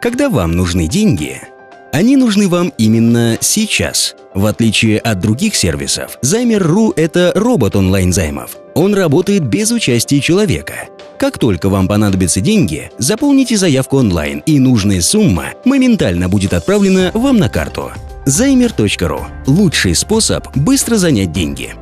Когда вам нужны деньги, они нужны вам именно сейчас. В отличие от других сервисов, Займер.ру – это робот онлайн-займов. Он работает без участия человека. Как только вам понадобятся деньги, заполните заявку онлайн, и нужная сумма моментально будет отправлена вам на карту. Займер.ру – лучший способ быстро занять деньги.